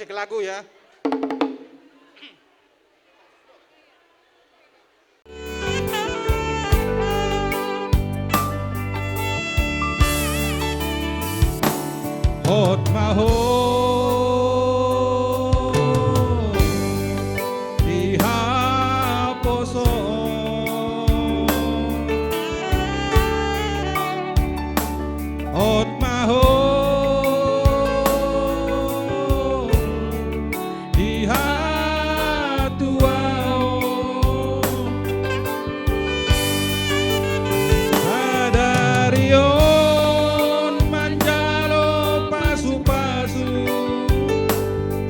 musik lagu ya. Hot maho dihaposo hot maho dihatuao adarion manjalo pasu-pasu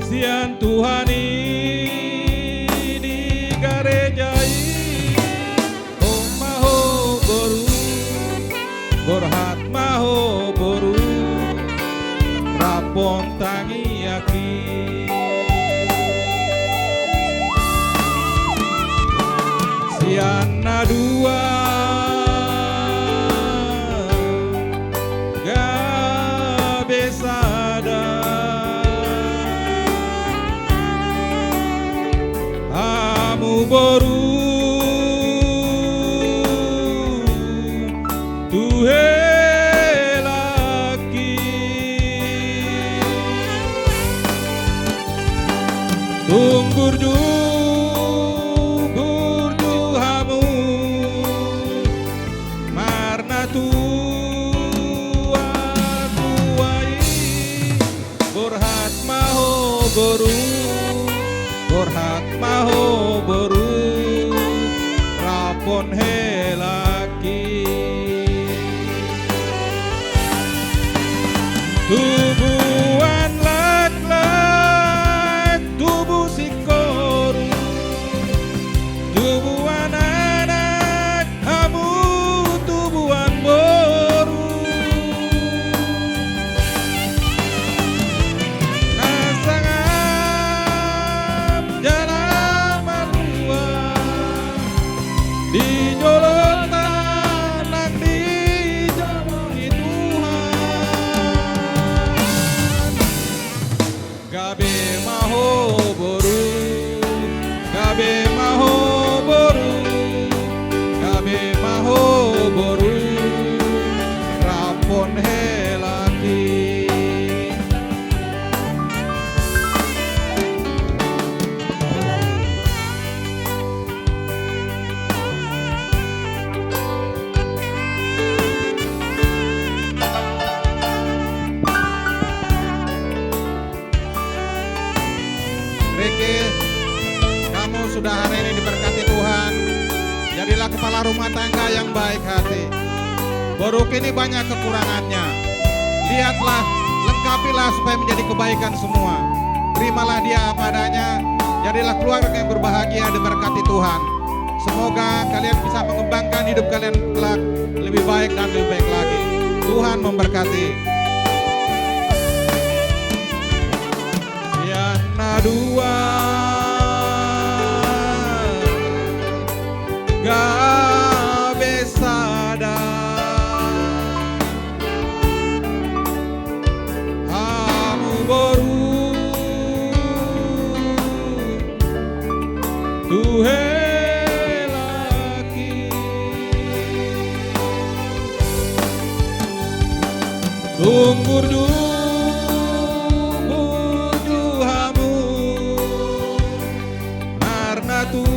sian Tuhan ini garejai oh maho boru borhat maho boru rapon tangi aki siana dua gabesada amu boru tuhe laki tunggur hamu marna tua tuai borhat maho boru borhat maho boru rapon helaki tubuhan lak-lak tubuh sikoru tubuhan anak kamu tubuhan boru nasangap jalan malua di jolotan nang di joloi Tuhan gabe maho boru gabe maho boru gabe maho boru rapon helaki Riki, kamu sudah hari ini diberkati Tuhan. Jadilah kepala rumah tangga yang baik hati. Boruk ini banyak kekurangannya. Lihatlah, lengkapilah supaya menjadi kebaikan semua. Terimalah dia apa adanya. Jadilah keluarga yang berbahagia diberkati Tuhan. Semoga kalian bisa mengembangkan hidup kalian kelak lebih baik dan lebih baik lagi. Tuhan memberkati. Yana dua gabesada hamu boru tuhe laki tunggur hamu karena tuai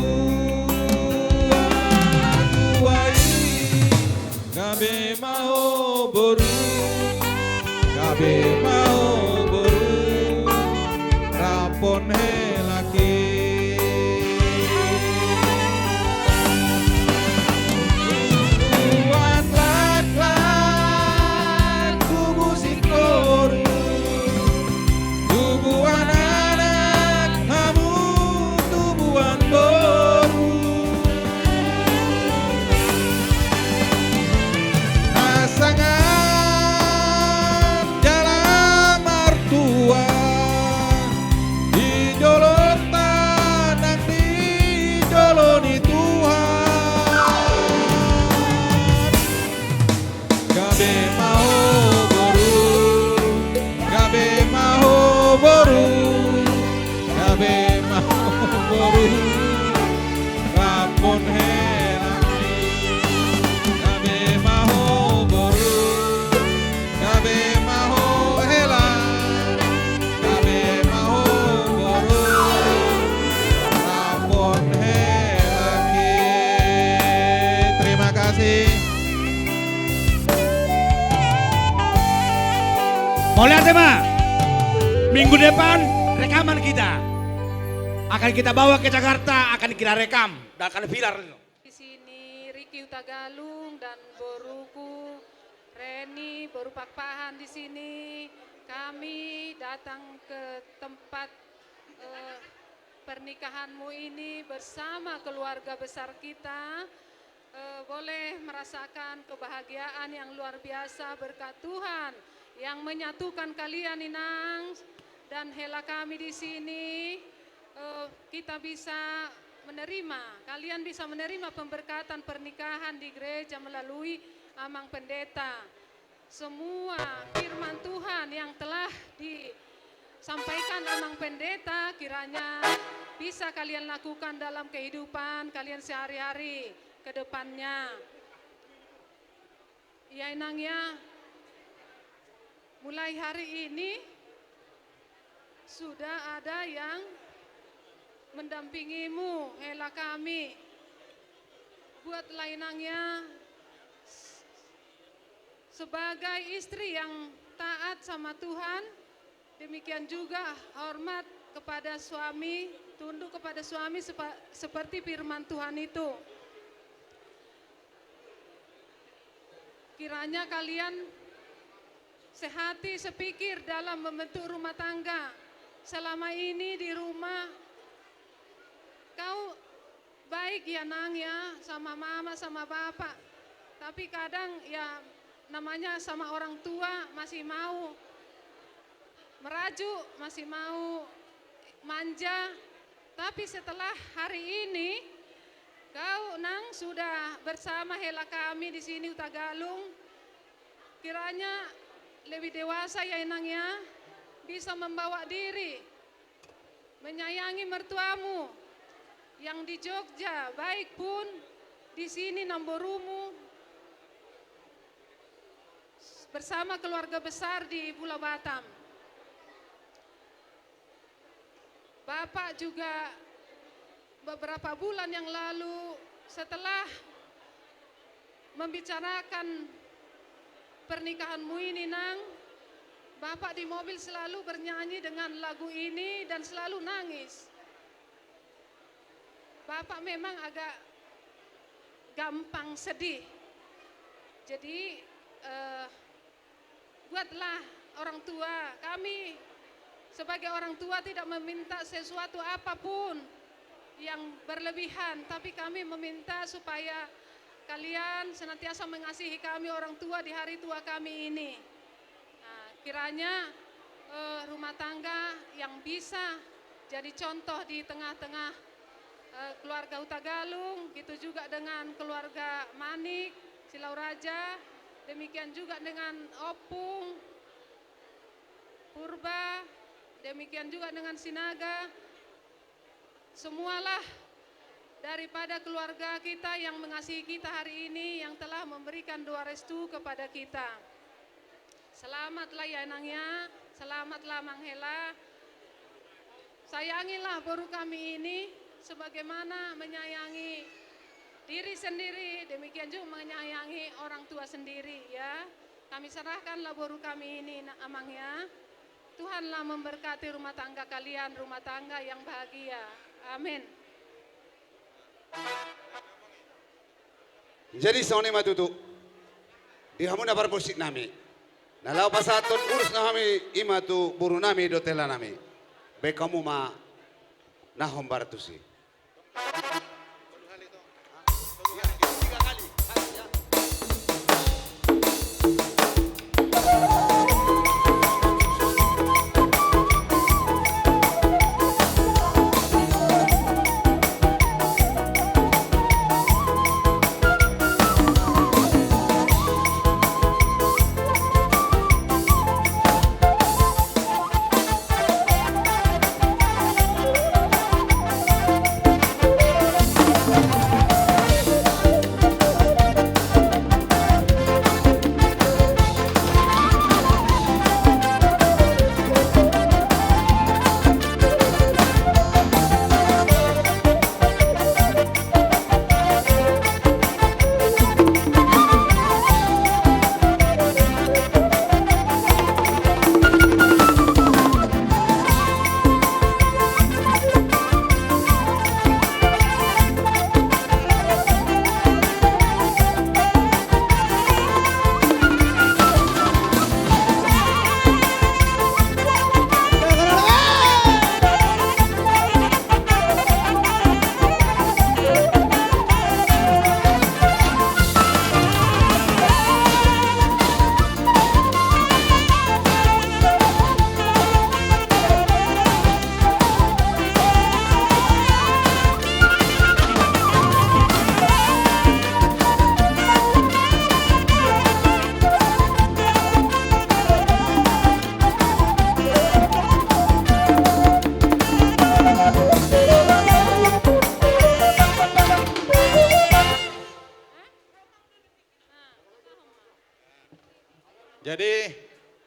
gabe mau boru gabe mau boru rapon helaki tuan lak-lak tubuh sikoru tubuhan anak kamu tubuhan boru pasangan jalan Mau lihat tema? Minggu depan rekaman kita. Akan kita bawa ke Jakarta, akan kita rekam dan akan viral. Di sini Riki Utagalung dan Boruku Reni Boru Pakpahan di sini. Kami datang ke tempat pernikahanmu ini bersama keluarga besar kita. Boleh merasakan kebahagiaan yang luar biasa berkat Tuhan yang menyatukan kalian Inang dan Hela kami di sini. Kita bisa menerima, kalian bisa menerima pemberkatan pernikahan di gereja melalui Amang Pendeta. Semua firman Tuhan yang telah disampaikan Amang Pendeta kiranya bisa kalian lakukan dalam kehidupan kalian sehari-hari ke depannya. Ya Inang ya, mulai hari ini sudah ada yang mendampingimu, Hela kami. Buatlah Inangnya sebagai istri yang taat sama Tuhan, demikian juga hormat kepada suami, tunduk kepada suami seperti firman Tuhan itu. Kiranya kalian sehati sepikir dalam membentuk rumah tangga. Selama ini di rumah kau baik ya Nang ya, sama mama sama bapak. Tapi kadang ya namanya sama orang tua masih mau merajuk, masih mau manja. Tapi setelah hari ini kau Nang sudah bersama Hela kami di sini Utagalung. Kiranya lebih dewasa ya Inang ya, bisa membawa diri, menyayangi mertuamu yang di Jogja, baik pun di sini Namborumu bersama keluarga besar di Pulau Batam. Bapak juga beberapa bulan yang lalu setelah membicarakan pernikahanmu ini Nang, Bapak di mobil selalu bernyanyi dengan lagu ini dan selalu nangis. Bapak memang agak gampang sedih. Jadi buatlah orang tua, kami sebagai orang tua tidak meminta sesuatu apapun yang berlebihan, tapi kami meminta supaya kalian senantiasa mengasihi kami orang tua di hari tua kami ini. Nah, kiranya rumah tangga yang bisa jadi contoh di tengah-tengah keluarga Utagalung, gitu juga dengan keluarga Manik, Silau Raja, demikian juga dengan Opung, Purba, demikian juga dengan Sinaga. Semualah daripada keluarga kita yang mengasihi kita hari ini, yang telah memberikan doa restu kepada kita. Selamatlah ya Nangnya, selamatlah Mang Hela. Sayangilah Boru kami ini sebagaimana menyayangi diri sendiri, demikian juga menyayangi orang tua sendiri ya. Kami serahkanlah Boru kami ini Amang ya. Tuhanlah memberkati rumah tangga kalian, rumah tangga yang bahagia. Amin. Jadi sone matutu di hamuna parposik nami nalau pasaton urus nami imatu buru nami dotela nami bekamu ma nahom bartusi.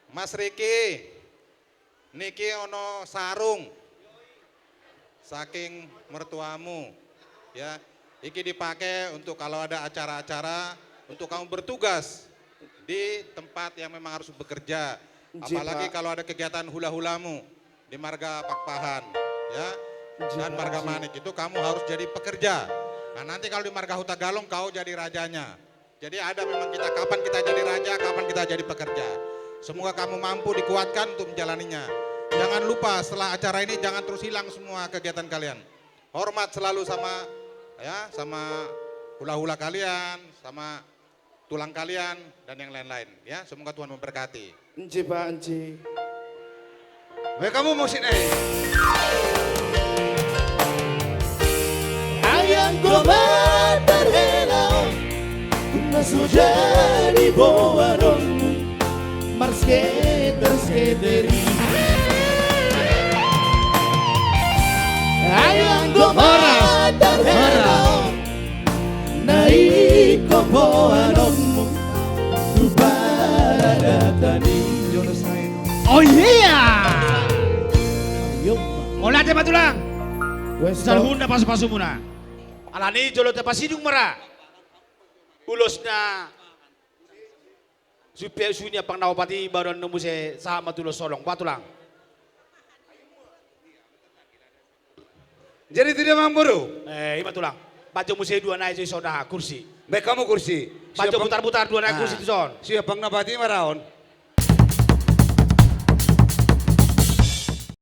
Mas Riki, niki ono sarung saking mertuamu, ya. Iki dipakai untuk kalau ada acara-acara, untuk kamu bertugas di tempat yang memang harus bekerja. Apalagi kalau ada kegiatan hula-hulamu di Marga Pakpahan, ya. Dan Marga Manik itu kamu harus jadi pekerja. Nah nanti kalau di Marga Huta Galung kau jadi rajanya. Jadi ada memang kita kapan kita jadi raja, kapan kita jadi pekerja. Semoga kamu mampu dikuatkan untuk menjalaninya. Jangan lupa setelah acara ini jangan terus hilang semua kegiatan kalian. Hormat selalu sama hula-hula kalian, sama tulang kalian dan yang lain-lain. Ya, semoga Tuhan memberkati. Enci Pak, enci. Baik kamu musik nih. Ayang goba terhelau, kuna sudah di bawah marsketeri. Ayang goba terhelau, naik ke bawah para tadi. Oh iya. Yuk, Olah te matulang. wes Salhunda pasu-pasu muna. Alani jolo te pasidung mara. Ulosna supaya sunya pang nawapati baru nemu se sama tulos solong patulang. Jadi tidak memburu. Ima tulang. Baca musik dua naik soda kursi. Baik kamu kursi. Baca putar-putar dua naik kursi itu son. Siapa pang nabati maraon?